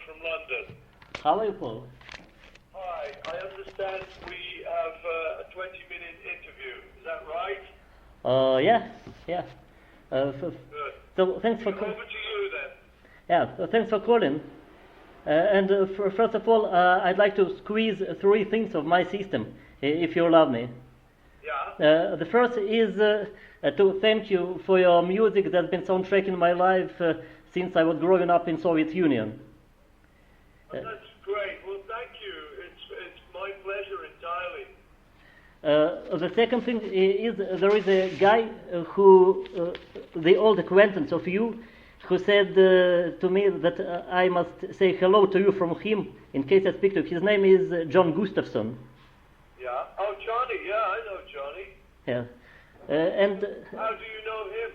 from London. How are you, Paul? Hi, I understand we have a 20-minute interview. Is that right? Yeah. Good. So thanks for Over to you then. thanks for calling. First of all, I'd like to squeeze three things of my system, if you allow me. Yeah? The first is to thank you for your music that's been soundtracking my life since I was growing up in Soviet Union. That's great. Well, thank you. It's my pleasure entirely. The second thing is there is a guy who, the old acquaintance of you, who said to me that I must say hello to you from him in case I speak to him. His name is John Gustafson. Yeah? Oh, Johnny. Yeah, I know Johnny. Yeah. How do you know him?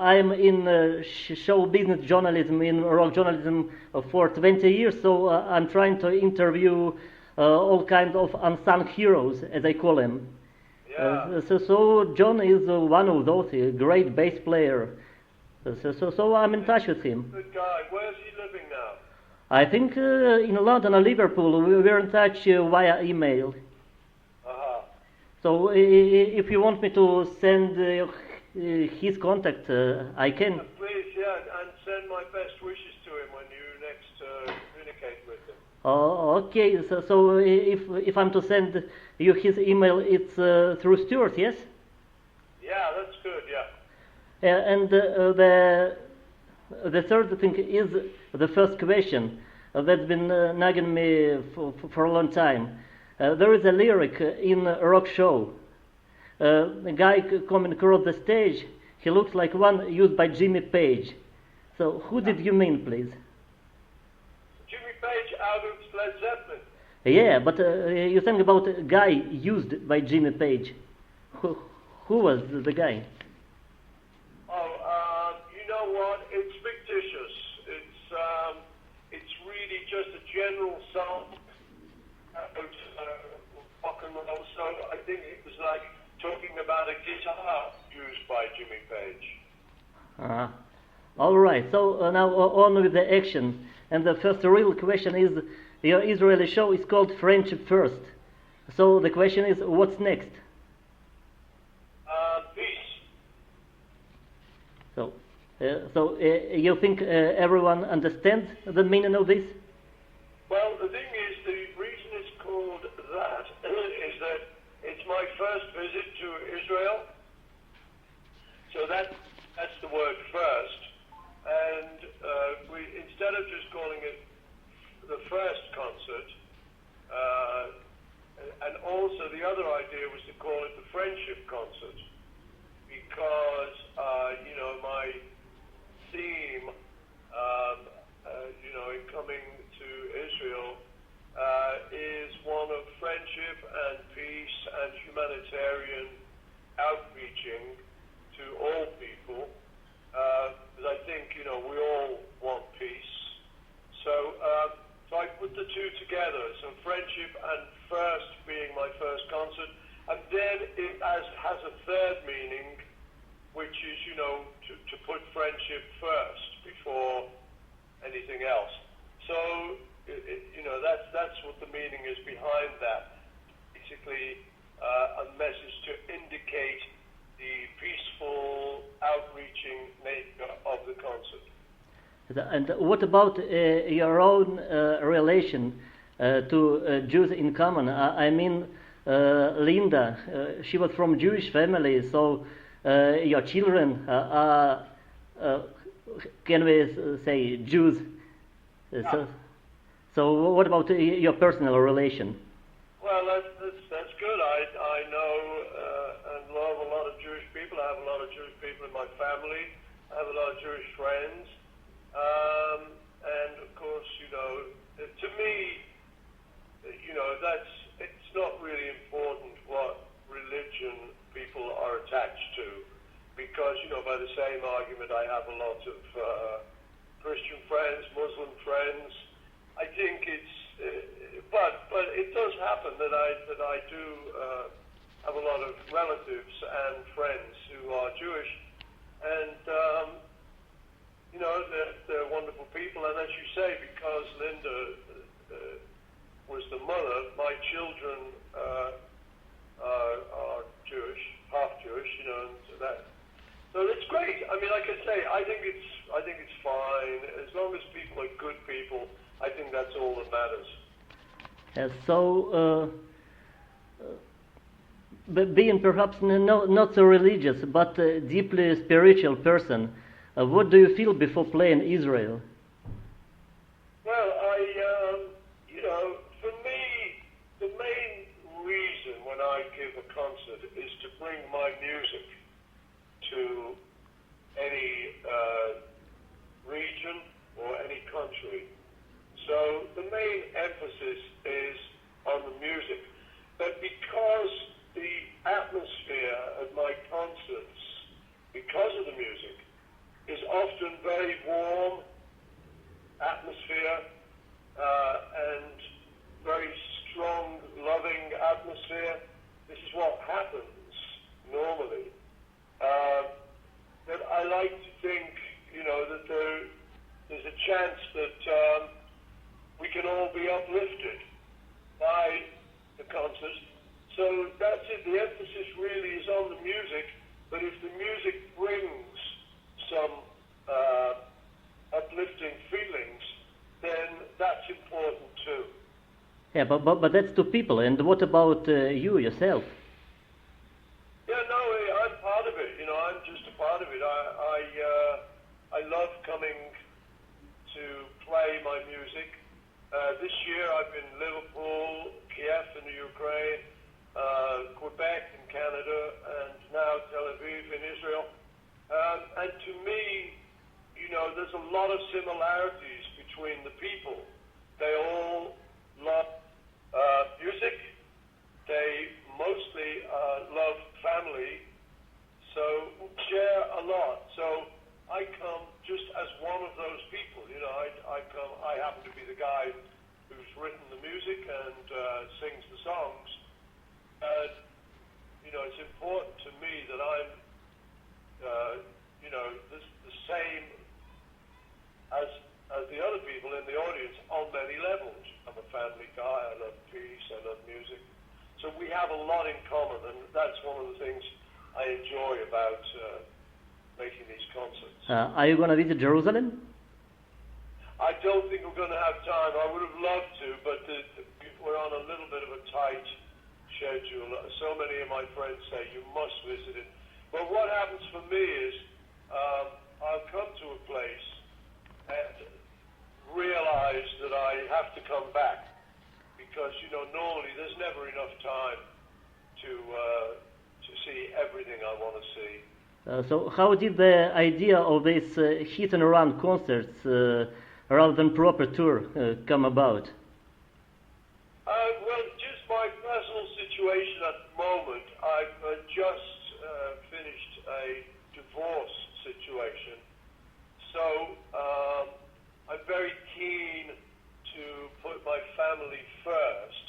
I'm in show business journalism, in rock journalism for 20 years, so I'm trying to interview all kinds of unsung heroes, as I call them. Yeah. So John is one of those, a great bass player. So I'm in touch with him. Good guy. Where's he living now? I think in London or Liverpool. We're in touch via email. Uh-huh. So if you want me to send his contact, I can. Please, yeah, and send my best wishes to him when you next communicate with him. Oh, okay. So if I'm to send you his email, it's through Stuart, yes? Yeah, that's good, yeah. And the third thing is the first question that's been nagging me for a long time. There is a lyric in a rock show. A guy coming across the stage, he looks like one used by Jimmy Page. So who did you mean, please? Jimmy Page out of Led Zeppelin. Yeah, but you think about a guy used by Jimmy Page. Who was the guy? Oh, you know what? It's fictitious. It's really just a general song about rock and roll. So I think it was like talking about a guitar used by Jimmy Page. All right. So now on with the action. And the first real question is: your Israeli show is called Friendship First. So the question is, what's next? Peace. So you think everyone understands the meaning of this? Well, the thing is, the reason it's called that is that it's my first visit to Israel. So that's the word first. And we, instead of just calling it the first concert, and also the other idea was to call it the Friendship Concert, because, my theme, in coming to Israel, is one of friendship and peace and humanitarian outreaching to all people, because I think, we all want peace. So I put the two together, so friendship and first being my first concert, and then it has a third meaning, which is, to put friendship first before anything else. So, that's what the meaning is behind that. Basically, a message to indicate the peaceful, outreaching nature of the concert. And what about your own relation to Jews in common? I mean, Linda, she was from Jewish family, so your children are, can we say, Jews? Yeah. So what about your personal relation? Well, that's good. I know and love a lot of Jewish people. I have a lot of Jewish people in my family. I have a lot of Jewish friends. And of course, to me, it's not really important what religion people are attached to, because, by the same argument, I have a lot of Christian friends, Muslim friends. I think but it does happen that I do have a lot of relatives and friends who are Jewish, and they're wonderful people, and I that. So it's great. I mean, like I say, I think it's fine as long as people are good people. I think that's all that matters. Being perhaps not so religious, but a deeply spiritual person, what do you feel before playing Israel? Well, for me, the main reason when I give a concert is to bring my music to any region or any country. So the main emphasis is on the music. But because the atmosphere at my concerts, because of the music, is often very warm atmosphere and very strong, loving atmosphere, this is what happens normally. That I like to think, that there's a chance that we can all be uplifted by the concert. So that's it. The emphasis really is on the music, but if the music brings some uplifting feelings, then that's important too. Yeah, but that's to people. And what about you yourself? Yeah, no, I'm part of it. I'm just a part of it. I love coming to play my music. This year I've been in Liverpool, Kiev in the Ukraine, Quebec in Canada, and now Tel Aviv in Israel. And to me, there's a lot of similarities between the people. They all love music. They mostly love family. So we share a lot. So I come just as one of those people. I happen to be the guy who's written the music and sings the songs. It's important to me that I'm, the same as the other people in the audience on many levels. I'm a family guy. I love peace. I love music. So we have a lot in common, and that's one of the things I enjoy about making these concerts. Are you going to visit Jerusalem? I don't think we're going to have time. I would have loved to, but we're on a little bit of a tight schedule. So many of my friends say you must visit it. But what happens for me is I'll come to a place and realize that I have to come back because, normally there's never enough time to see everything I want to see. So how did the idea of this hit and run concerts rather than proper tour come about? Well, just my personal situation at the moment. I've just finished a divorce situation. So I'm very keen to put my family first.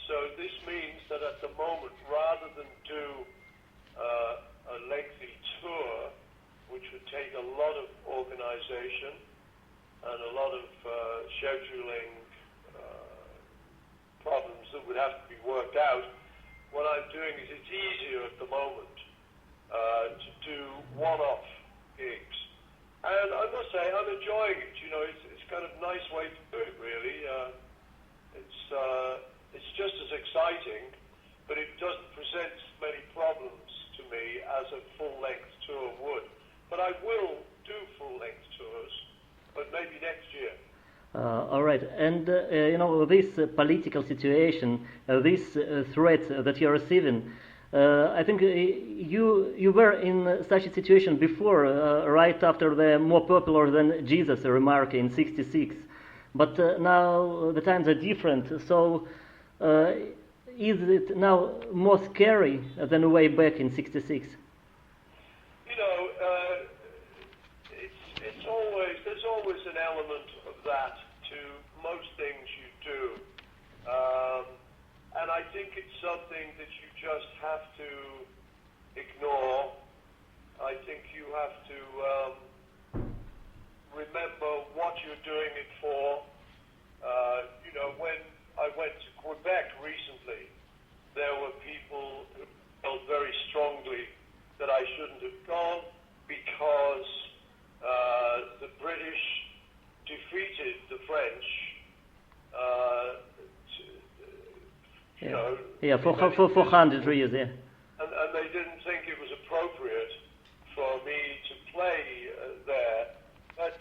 So this means that at the moment, rather than do a lengthy tour, which would take a lot of organization and a lot of scheduling problems that would have to be worked out, what I'm doing is it's easier at the moment to do one-off gigs. And I must say, I'm enjoying it. It's kind of a nice way to do it, really. It's just as exciting, but it doesn't present many problems to me as a full-length tour would. But I will do full-length tours, but maybe next year. All right, and this political situation, this threat that you're receiving, I think you were in such a situation before, right after the more popular than Jesus remark in '66. But now the times are different. So is it now more scary than way back in '66? There's always an element of that to most things you do. And I think it's something that you just have to ignore. I think you have to remember what you're doing it for. When I went to Quebec recently, there were people who felt very strongly that I shouldn't have Yeah, for 400 years, yeah. And they didn't think it was appropriate for me to play there. But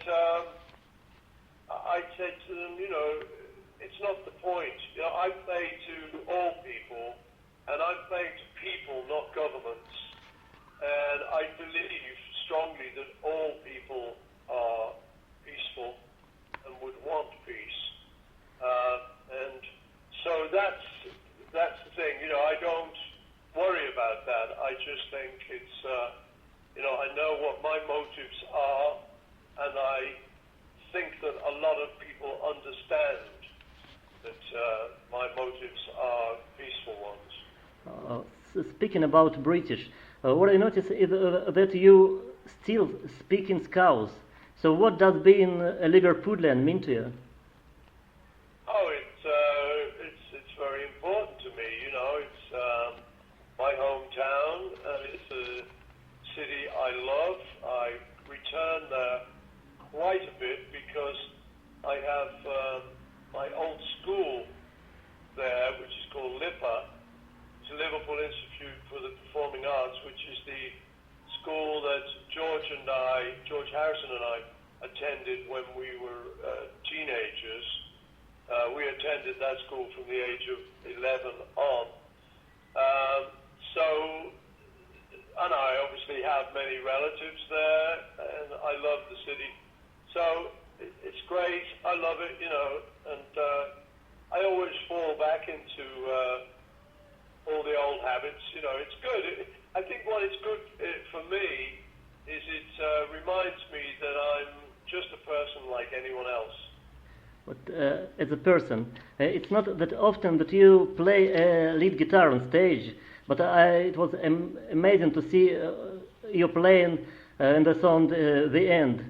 I said to them, it's not the point. I play to all people, and I play to people, not governments. And I believe strongly that all people are peaceful and would want peace. And so that's the thing. I don't worry about that. I just think it's, I know what my motives are, and I think that a lot of people understand that my motives are peaceful ones. Speaking about British, what I notice is that you still speak in Scouse. So what does being a Liverpoolian mean to you? Oh, it's very important to me. It's my hometown. It's a city I love. I return there quite a bit because I have my old school there, which is called LIPA. It's the Liverpool Institute for the Performing Arts, which is the school that George Harrison and I attended when we were teenagers. We attended that school from the age of 11 on. And I obviously have many relatives there, and I love the city. So it's great. I love it, and I always fall back into all the old habits. It's good. I think what it's good for me is it reminds me that I'm just a person like anyone else. But as a person, it's not that often that you play lead guitar on stage, but it was amazing to see you playing in the song The End.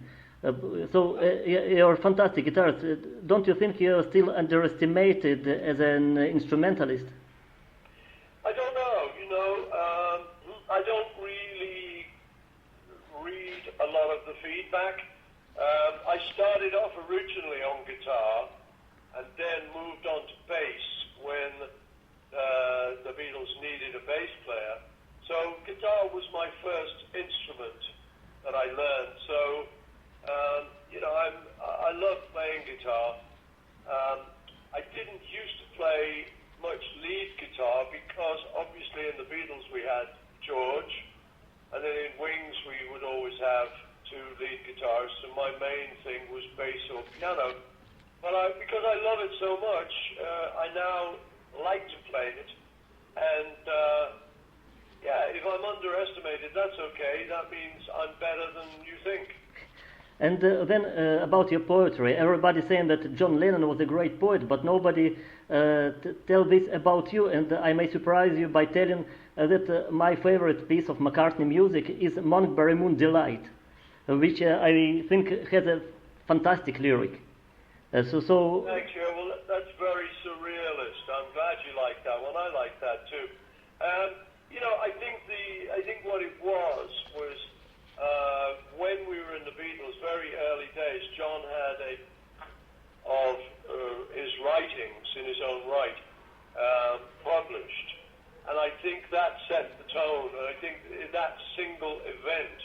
So you're a fantastic guitarist. Don't you think you're still underestimated as an instrumentalist? I don't know. I don't really read a lot of the feedback. I started off originally on guitar and then moved on to bass when the Beatles needed a bass player. So guitar was my first instrument that I learned. So, I love playing guitar. I didn't used to play much lead guitar because obviously in the Beatles we had George, and then in Wings we would always have two lead guitarists, and my main thing was bass or piano. But because I love it so much, I now like to play it, and if I'm underestimated, that's okay. That means I'm better than you think. And then about your poetry, everybody's saying that John Lennon was a great poet, but nobody tell this about you, and I may surprise you by telling that my favorite piece of McCartney music is Monkberry Moon Delight, which I think has a fantastic lyric. So thank you. Well, that's very surrealist. I'm glad you like that one. I like that too. I think what it was when we were in the Beatles, very early days, John had of his writings in his own right published, and I think that set the tone. And I think that single event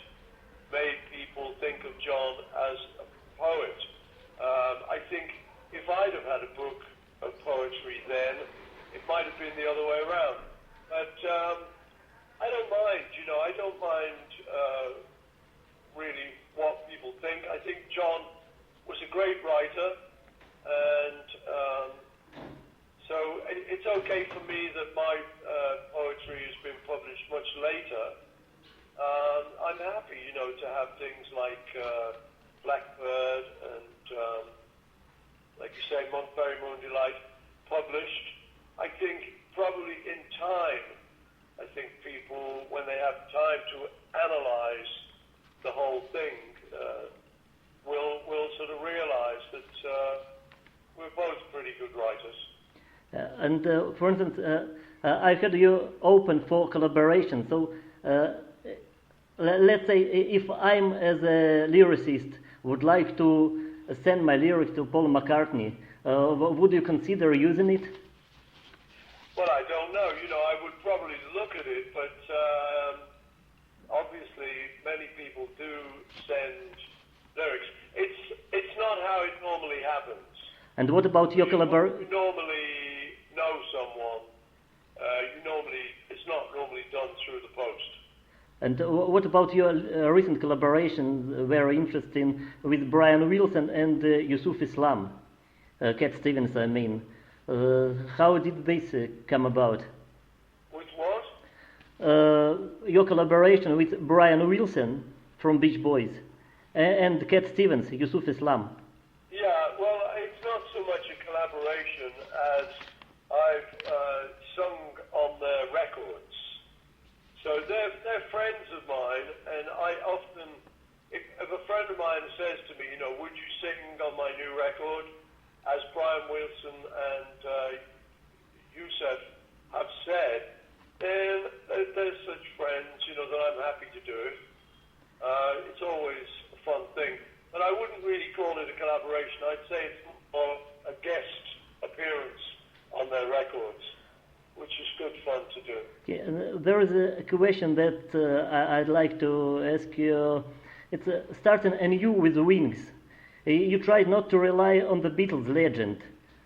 made people think of John as a poet. I think if I'd have had a book of poetry then, it might have been the other way around. But I don't mind, I don't mind really what people think. I think John was a great writer, and so it's okay for me that my poetry has been published much later. I'm happy, to have things like Blackbird and, like you say, Monkberry Moon Delight published. I think probably in time, I think people, when they have time to analyze the whole thing, will sort of realize that we're both pretty good writers. And for instance, I heard you open for collaboration. So let's say if I'm as a lyricist would like to send my lyrics to Paul McCartney, would you consider using it? Well, I don't know. I would probably look at it, but obviously many people do send lyrics. It's not how it normally happens. And what about your collaboration? You normally know someone. It's not normally done through the post. And what about your recent collaboration, very interesting, with Brian Wilson and Yusuf Islam, Cat Stevens, I mean. How did this come about? With what? Your collaboration with Brian Wilson from Beach Boys and Cat Stevens, Yusuf Islam. Yeah, well, it's not so much a collaboration as I've sung on their records. So they're friends of mine, and I often, if a friend of mine says to me, would you sing on my new record, as Brian Wilson and Yusuf have said, then there's such friends, that I'm happy to do it. It's always a fun thing. But I wouldn't really call it a collaboration. I'd say it's more a guest appearance on their records, which is good fun to do. Yeah, there is a question that I'd like to ask you. It's starting anew with Wings. You tried not to rely on the Beatles legend,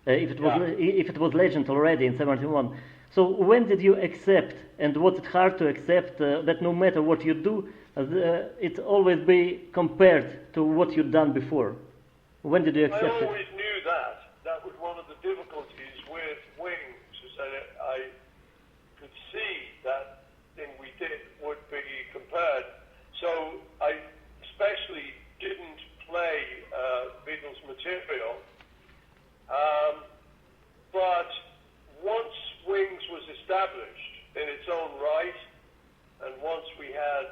if it was legend already in '71. So when did you accept, and was it hard to accept that no matter what you do, it always be compared to what you've done before? When did you accept it? I always knew that. That was one of the difficulties with Wings, is that I could see that thing we did would be compared. So I especially didn't play Beatles material. But once Wings was established in its own right, and once we had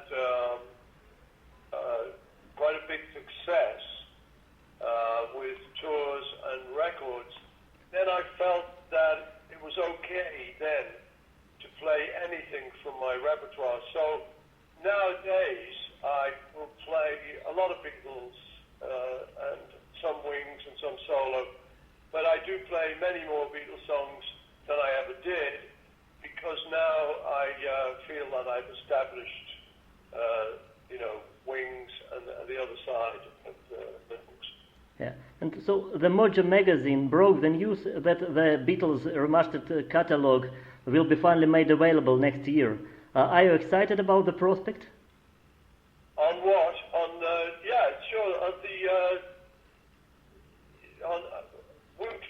quite a big success with tours and records, then I felt that it was okay then to play anything from my repertoire. So nowadays I will play a lot of Beatles and some Wings and some solo, but I do play many more Beatles songs than I ever did, because now I feel that I've established Wings and the other side of the Beatles. Yeah, and so the Mojo magazine broke the news that the Beatles remastered catalog will be finally made available next year. Are you excited about the prospect? On what? Yeah, sure.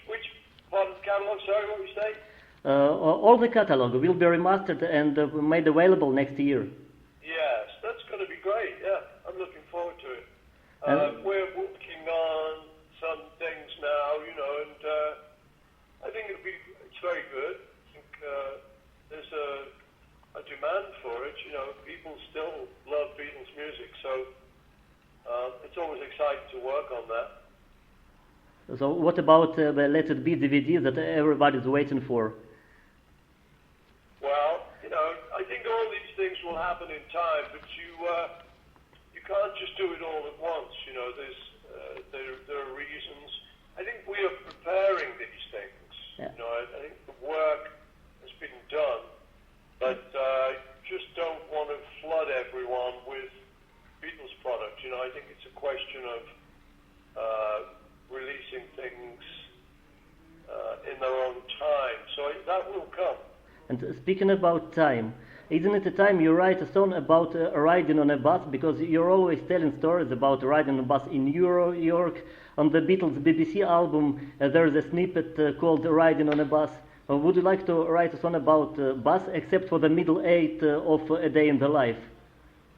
Which part of the catalog? Sorry, what were you saying? All the catalog will be remastered and made available next year. Yes, that's going to be great. Yeah, I'm looking forward to it. We're working on some things now, and I think it's very good. I think there's a demand for it. People still love Beatles music, so it's always exciting to work on that. So what about the Let It Be DVD that everybody's waiting for? Well, I think all these things will happen in time, but you can't just do it all at once. There are reasons. I think we are preparing these things. Yeah. I think the work has been done, but just don't want to flood everyone with Beatles product. I think it's a question of releasing things in their own time. So that will come. And speaking about time, isn't it a time you write a song about riding on a bus? Because you're always telling stories about riding on a bus in New York. On the Beatles BBC album, there's a snippet called Riding on a Bus. Would you like to write a song about bus, except for the middle eight of A Day in the Life?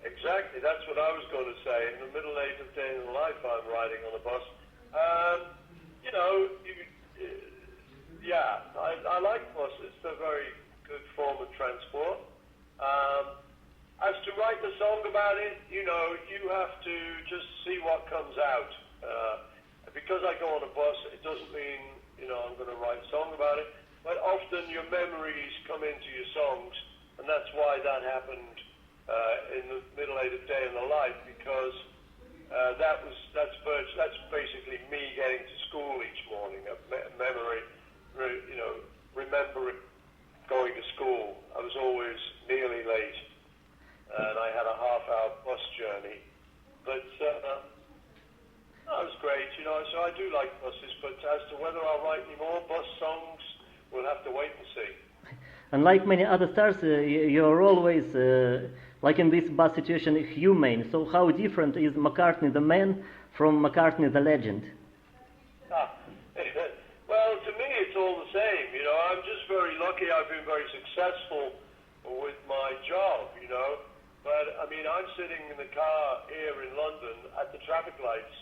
Exactly, that's what I was going to say. In the middle eight of Day in the Life, I'm riding on a bus. I like buses. They're a very good form of transport. As to write the song about it, you have to just see what comes out. Because I go on a bus, it doesn't mean, I'm going to write a song about it. But often your memories come into your songs, and that's why that happened in the middle eight of Day in the Life, because that's basically me getting to school each morning, a memory, remembering going to school. I was always nearly late, and I had a half-hour bus journey. But that was great, so I do like buses, but as to whether I'll write any more bus songs, we'll have to wait and see. And like many other stars, you're always, like in this bus situation, humane. So how different is McCartney the man from McCartney the legend? Well, to me it's all the same, I'm just very lucky. I've been very successful with my job, but I mean, I'm sitting in the car here in London at the traffic lights,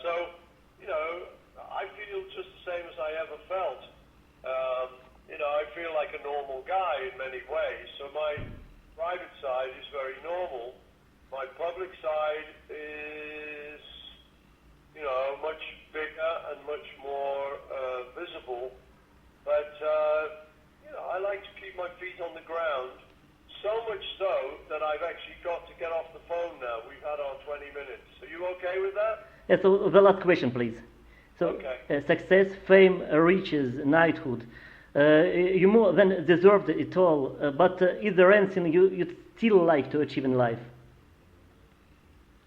so, I feel just the same as I ever felt. I feel like a normal guy in many ways, so my private side is very normal. My public side is, much bigger and much more visible, but, I like to keep my feet on the ground, so much so that I've actually got to get off the phone now. We've had our 20 minutes. Are you okay with that? Yeah, so the last question, please. So, okay. Success, fame, riches, knighthood. You more than deserved it all, but is there anything you'd still like to achieve in life?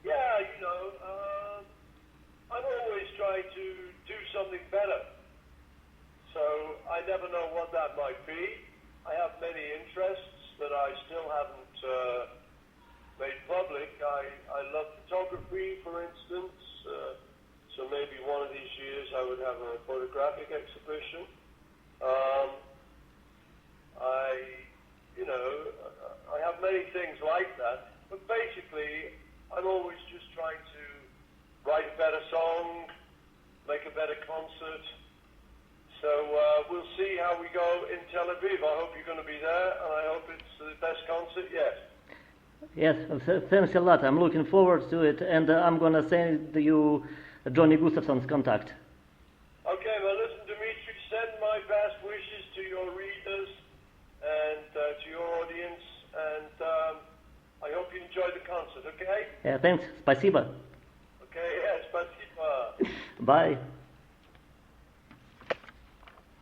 Yeah, I'm always trying to do something better. So I never know what that might be. I have many interests that I still haven't made public. I love photography, for instance. So maybe one of these years I would have a photographic exhibition. I have many things like that, but basically I'm always just trying to write a better song, make a better concert. So we'll see how we go in Tel Aviv. I hope you're going to be there, and I hope it's the best concert yet. Yes, thanks a lot. I'm looking forward to it, and I'm going to send you Johnny Gustafson's contact. Okay, well listen, Dimitri, send my best wishes to your readers and to your audience, and I hope you enjoy the concert, okay? Yeah, thanks. Спасибо. Okay, yes, спасибо. Bye.